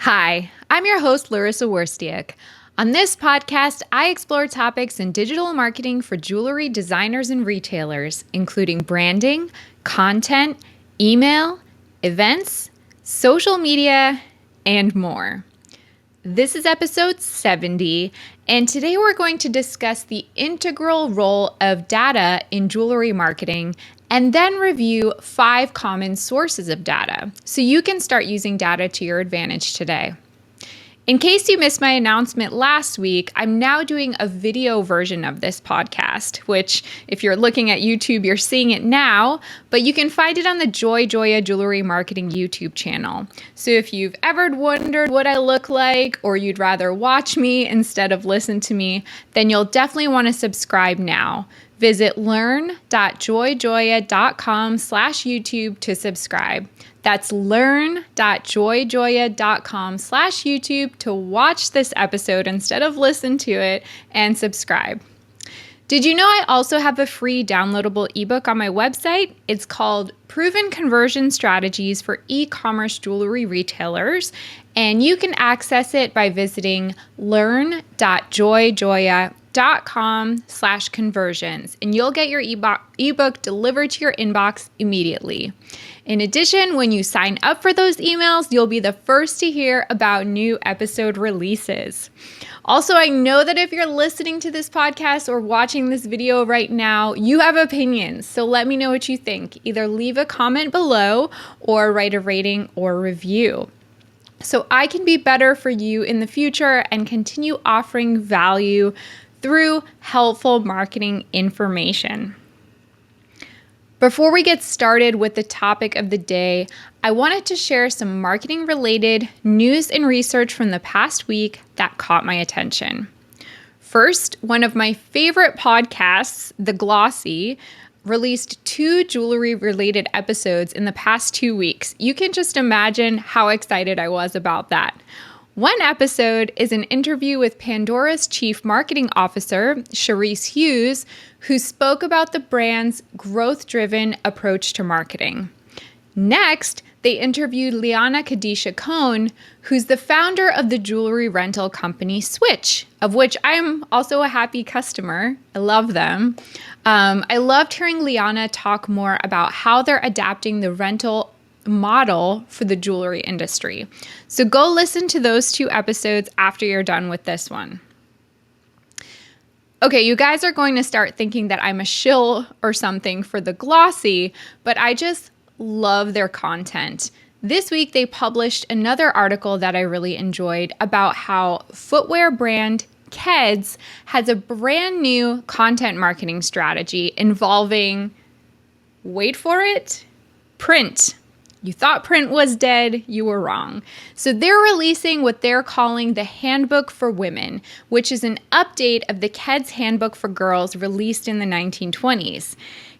Hi, I'm your host, Larissa Werstiak. On this podcast, I explore topics in digital marketing for jewelry designers and retailers, including branding, content, email, events, social media, and more. This is episode 70, and today we're going to discuss the integral role of data in jewelry marketing and then review 5 common sources of data so you can start using data to your advantage today. In case you missed my announcement last week, I'm now doing a video version of this podcast, which if you're looking at YouTube, you're seeing it now, but you can find it on the Joy Joya Jewelry Marketing YouTube channel. So if you've ever wondered what I look like, or you'd rather watch me instead of listen to me, then you'll definitely want to subscribe now. Visit learn.joyjoya.com/YouTube to subscribe. That's learn.joyjoya.com/YouTube to watch this episode instead of listen to it and subscribe. Did you know I also have a free downloadable ebook on my website? It's called Proven Conversion Strategies for E-commerce Jewelry Retailers, and you can access it by visiting learn.joyjoya.com/conversions, and you'll get your ebook delivered to your inbox immediately. In addition, when you sign up for those emails, you'll be the first to hear about new episode releases. Also, I know that if you're listening to this podcast or watching this video right now, you have opinions, so let me know what you think. Either leave a comment below or write a rating or review, so I can be better for you in the future and continue offering value through helpful marketing information. Before we get started with the topic of the day, I wanted to share some marketing-related news and research from the past week that caught my attention. First, one of my favorite podcasts, The Glossy, released 2 jewelry-related episodes in the past 2 weeks. You can just imagine how excited I was about that. One episode is an interview with Pandora's Chief Marketing Officer, Charisse Hughes, who spoke about the brand's growth-driven approach to marketing. Next, they interviewed Liana Kadisha Cohn, who's the founder of the jewelry rental company Switch, of which I'm also a happy customer. I love them. I loved hearing Liana talk more about how they're adapting the rental model for the jewelry industry. So go listen to those 2 episodes after you're done with this one. Okay, you guys are going to start thinking that I'm a shill or something for The Glossy, but I just love their content. This week, they published another article that I really enjoyed about how footwear brand Keds has a brand new content marketing strategy involving, wait for it, print. You thought print was dead, you were wrong. So they're releasing what they're calling the Handbook for Women, which is an update of the Keds Handbook for Girls released in the 1920s.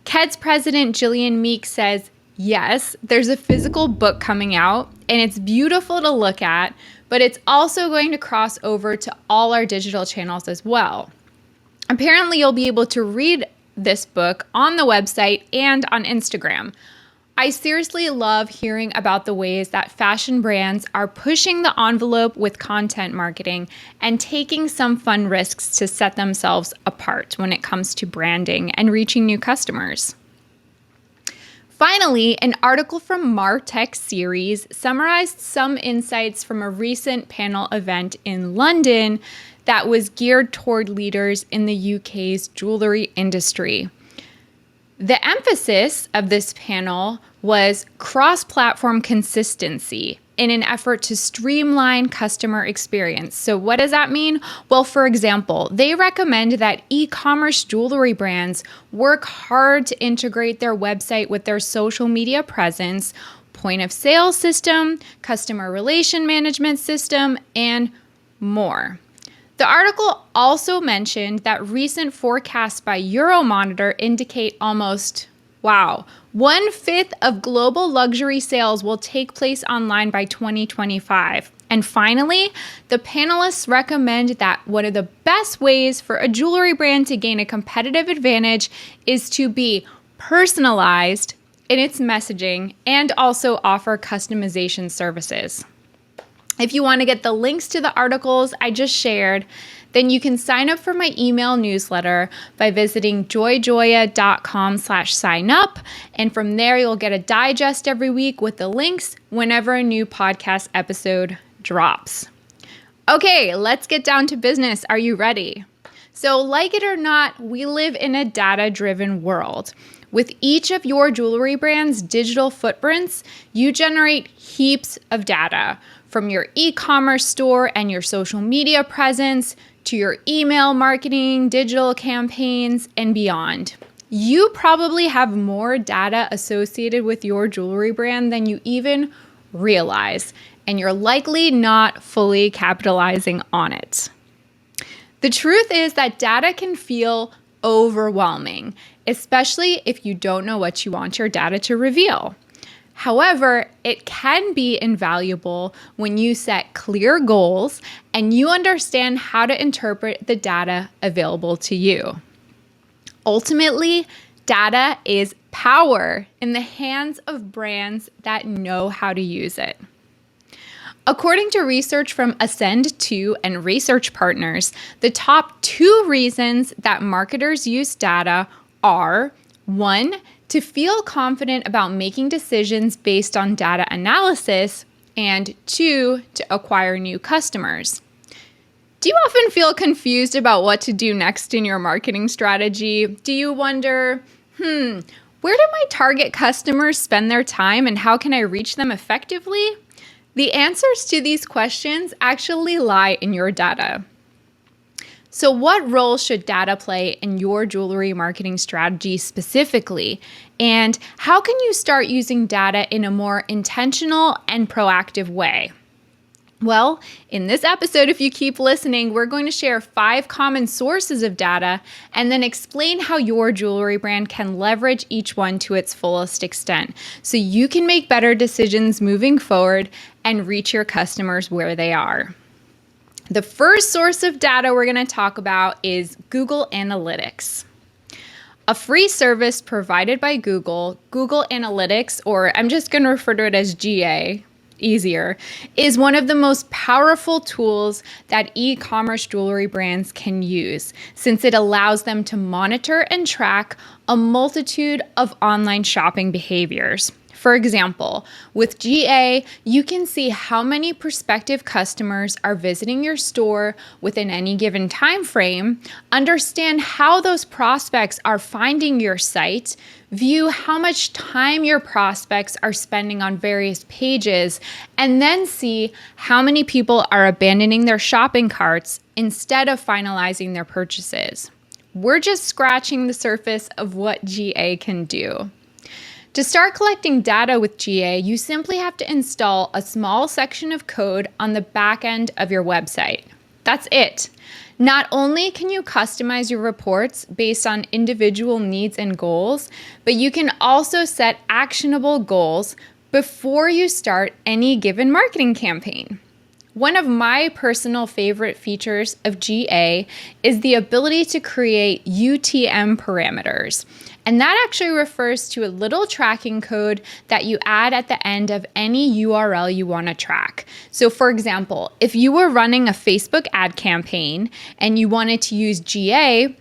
Keds president Jillian Meek says, yes, there's a physical book coming out, and it's beautiful to look at, but it's also going to cross over to all our digital channels as well. Apparently, you'll be able to read this book on the website and on Instagram. I seriously love hearing about the ways that fashion brands are pushing the envelope with content marketing and taking some fun risks to set themselves apart when it comes to branding and reaching new customers. Finally, an article from MarTech Series summarized some insights from a recent panel event in London that was geared toward leaders in the UK's jewelry industry. The emphasis of this panel was cross-platform consistency in an effort to streamline customer experience. So what does that mean? Well, for example, they recommend that e-commerce jewelry brands work hard to integrate their website with their social media presence, point of sale system, customer relation management system, and more. The article also mentioned that recent forecasts by Euromonitor indicate almost, 1/5 of global luxury sales will take place online by 2025. And finally, the panelists recommend that one of the best ways for a jewelry brand to gain a competitive advantage is to be personalized in its messaging and also offer customization services. If you want to get the links to the articles I just shared, then you can sign up for my email newsletter by visiting joyjoya.com/sign up. And from there, you'll get a digest every week with the links whenever a new podcast episode drops. Okay, let's get down to business. Are you ready? So, like it or not, we live in a data-driven world. With each of your jewelry brand's digital footprints, you generate heaps of data, from your e-commerce store and your social media presence to your email marketing, digital campaigns, and beyond. You probably have more data associated with your jewelry brand than you even realize, and you're likely not fully capitalizing on it. The truth is that data can feel overwhelming, especially if you don't know what you want your data to reveal. However, it can be invaluable when you set clear goals and you understand how to interpret the data available to you. Ultimately, data is power in the hands of brands that know how to use it. According to research from Ascend2 and Research Partners, the top 2 reasons that marketers use data are 1, to feel confident about making decisions based on data analysis, and 2, to acquire new customers. Do you often feel confused about what to do next in your marketing strategy? Do you wonder, where do my target customers spend their time and how can I reach them effectively? The answers to these questions actually lie in your data. So what role should data play in your jewelry marketing strategy specifically? And how can you start using data in a more intentional and proactive way? Well, in this episode, if you keep listening, we're going to share 5 common sources of data and then explain how your jewelry brand can leverage each one to its fullest extent so you can make better decisions moving forward and reach your customers where they are. The first source of data we're going to talk about is Google Analytics. A free service provided by Google, Google Analytics, or I'm just going to refer to it as GA, easier, is one of the most powerful tools that e-commerce jewelry brands can use, since it allows them to monitor and track a multitude of online shopping behaviors. For example, with GA, you can see how many prospective customers are visiting your store within any given time frame, understand how those prospects are finding your site, view how much time your prospects are spending on various pages, and then see how many people are abandoning their shopping carts instead of finalizing their purchases. We're just scratching the surface of what GA can do. To start collecting data with GA, you simply have to install a small section of code on the back end of your website. That's it. Not only can you customize your reports based on individual needs and goals, but you can also set actionable goals before you start any given marketing campaign. One of my personal favorite features of GA is the ability to create UTM parameters. And that actually refers to a little tracking code that you add at the end of any URL you want to track. So for example, if you were running a Facebook ad campaign and you wanted to use GA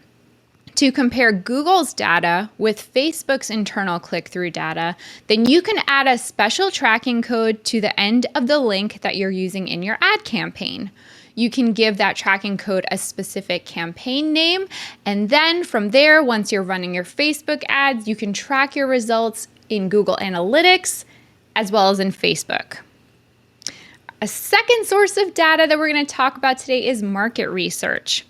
to compare Google's data with Facebook's internal click-through data, then you can add a special tracking code to the end of the link that you're using in your ad campaign. You can give that tracking code a specific campaign name, and then from there, once you're running your Facebook ads, you can track your results in Google Analytics as well as in Facebook. A second source of data that we're going to talk about today is market research.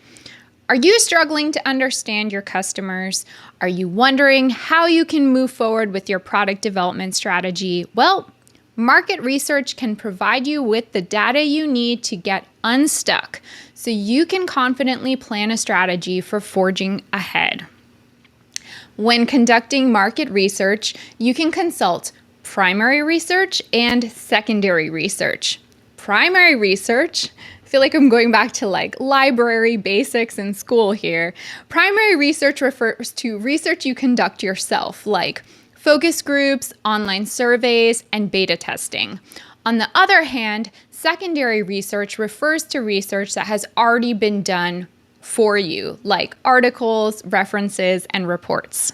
Are you struggling to understand your customers? Are you wondering how you can move forward with your product development strategy? Well, market research can provide you with the data you need to get unstuck so you can confidently plan a strategy for forging ahead. When conducting market research, you can consult primary research and secondary research. Primary research, I feel like I'm going back to like library basics in school here. Primary research refers to research you conduct yourself, like focus groups, online surveys, and beta testing. On the other hand, Secondary research refers to research that has already been done for you, like articles, references, and reports.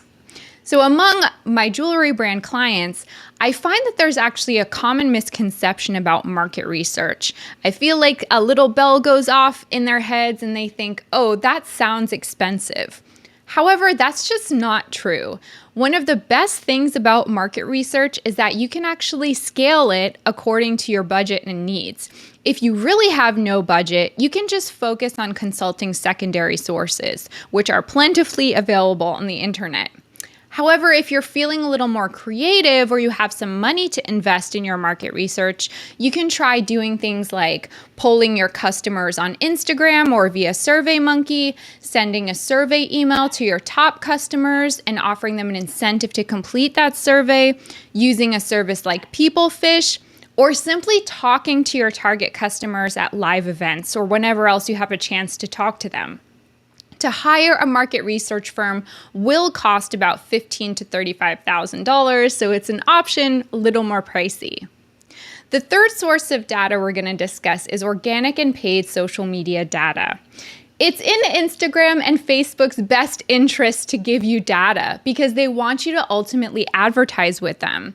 So among my jewelry brand clients, I find that there's actually a common misconception about market research. I feel like a little bell goes off in their heads and they think, oh, that sounds expensive. However, that's just not true. One of the best things about market research is that you can actually scale it according to your budget and needs. If you really have no budget, you can just focus on consulting secondary sources, which are plentifully available on the internet. However, if you're feeling a little more creative or you have some money to invest in your market research, you can try doing things like polling your customers on Instagram or via SurveyMonkey, sending a survey email to your top customers and offering them an incentive to complete that survey, using a service like PeopleFish, or simply talking to your target customers at live events or whenever else you have a chance to talk to them. To hire a market research firm will cost about $15,000 to $35,000, so it's an option, a little more pricey. The third source of data we're going to discuss is organic and paid social media data. It's in Instagram and Facebook's best interest to give you data because they want you to ultimately advertise with them.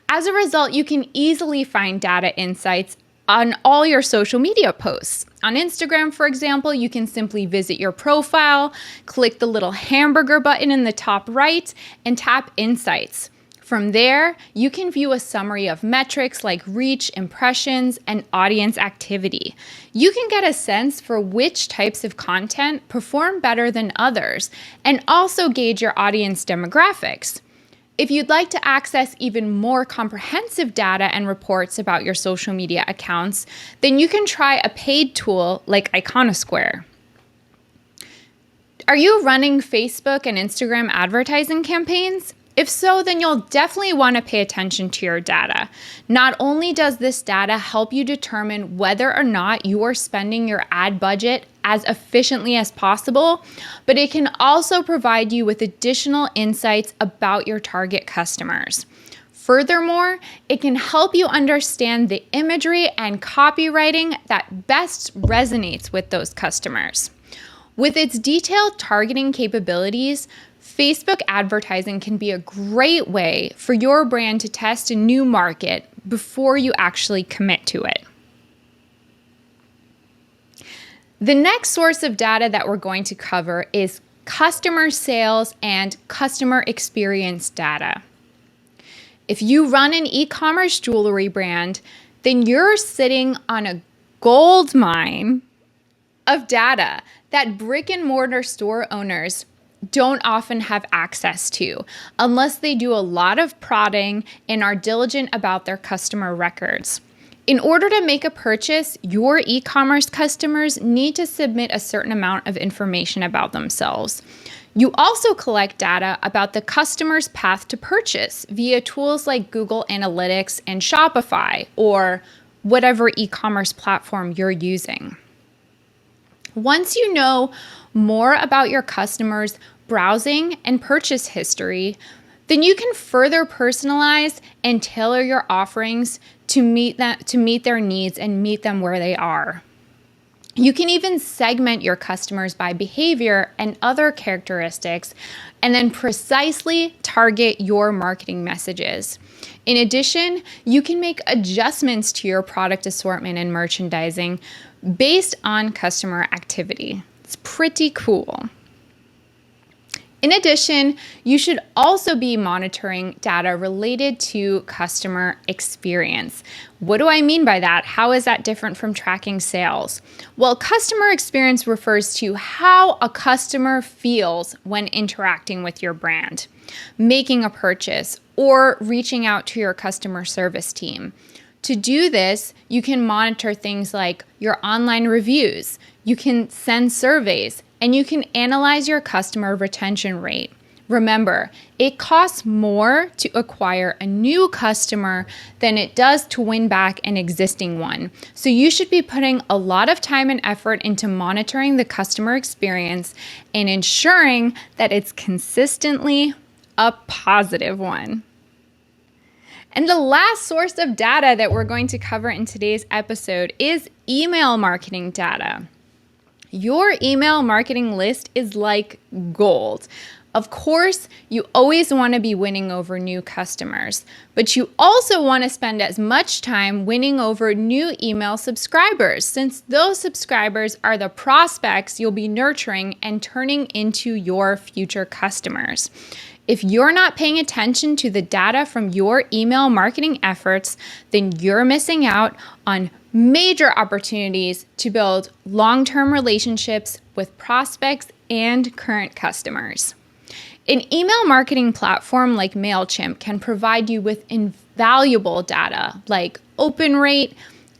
As a result, you can easily find data insights on all your social media posts. On Instagram, for example, you can simply visit your profile, click the little hamburger button in the top right, and tap Insights. From there, you can view a summary of metrics like reach, impressions, and audience activity. You can get a sense for which types of content perform better than others, and also gauge your audience demographics. If you'd like to access even more comprehensive data and reports about your social media accounts, then you can try a paid tool like Iconosquare. Are you running Facebook and Instagram advertising campaigns? If so, then you'll definitely want to pay attention to your data. Not only does this data help you determine whether or not you are spending your ad budget as efficiently as possible, but it can also provide you with additional insights about your target customers. Furthermore, it can help you understand the imagery and copywriting that best resonates with those customers. With its detailed targeting capabilities, Facebook advertising can be a great way for your brand to test a new market before you actually commit to it. The next source of data that we're going to cover is customer sales and customer experience data. If you run an e-commerce jewelry brand, then you're sitting on a gold mine of data that brick and mortar store owners don't often have access to unless they do a lot of prodding and are diligent about their customer records. In order to make a purchase, your e-commerce customers need to submit a certain amount of information about themselves. You also collect data about the customer's path to purchase via tools like Google Analytics and Shopify or whatever e-commerce platform you're using. Once you know more about your customers' browsing and purchase history, then you can further personalize and tailor your offerings to meet their needs and meet them where they are. You can even segment your customers by behavior and other characteristics, and then precisely target your marketing messages. In addition, you can make adjustments to your product assortment and merchandising based on customer activity. It's pretty cool. In addition, you should also be monitoring data related to customer experience. What do I mean by that? How is that different from tracking sales? Well, customer experience refers to how a customer feels when interacting with your brand, making a purchase, or reaching out to your customer service team. To do this, you can monitor things like your online reviews, you can send surveys, and you can analyze your customer retention rate. Remember, it costs more to acquire a new customer than it does to win back an existing one. So you should be putting a lot of time and effort into monitoring the customer experience and ensuring that it's consistently a positive one. And the last source of data that we're going to cover in today's episode is email marketing data. Your email marketing list is like gold. Of course, you always want to be winning over new customers, but you also want to spend as much time winning over new email subscribers, since those subscribers are the prospects you'll be nurturing and turning into your future customers. If you're not paying attention to the data from your email marketing efforts, then you're missing out on major opportunities to build long-term relationships with prospects and current customers. An email marketing platform like MailChimp can provide you with invaluable data like open rate,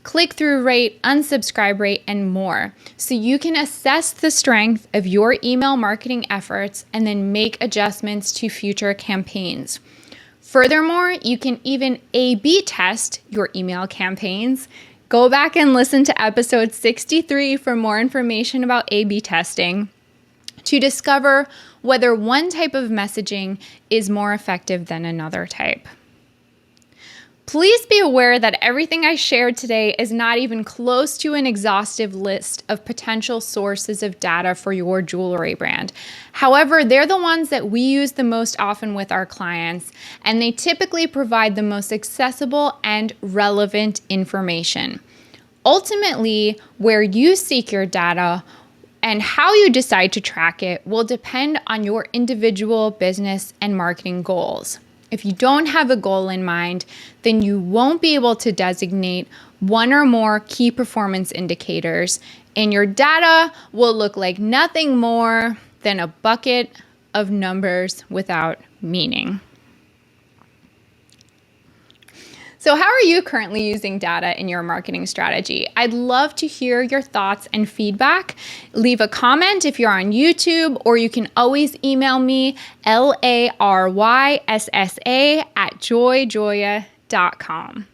click-through rate, unsubscribe rate, and more, so you can assess the strength of your email marketing efforts and then make adjustments to future campaigns. Furthermore, you can even A/B test your email campaigns. Go back and listen to episode 63 for more information about A/B testing to discover whether one type of messaging is more effective than another type. Please be aware that everything I shared today is not even close to an exhaustive list of potential sources of data for your jewelry brand. However, they're the ones that we use the most often with our clients, and they typically provide the most accessible and relevant information. Ultimately, where you seek your data and how you decide to track it will depend on your individual business and marketing goals. If you don't have a goal in mind, then you won't be able to designate one or more key performance indicators, and your data will look like nothing more than a bucket of numbers without meaning. So how are you currently using data in your marketing strategy? I'd love to hear your thoughts and feedback. Leave a comment if you're on YouTube, or you can always email me, LARYSSA@joyjoya.com.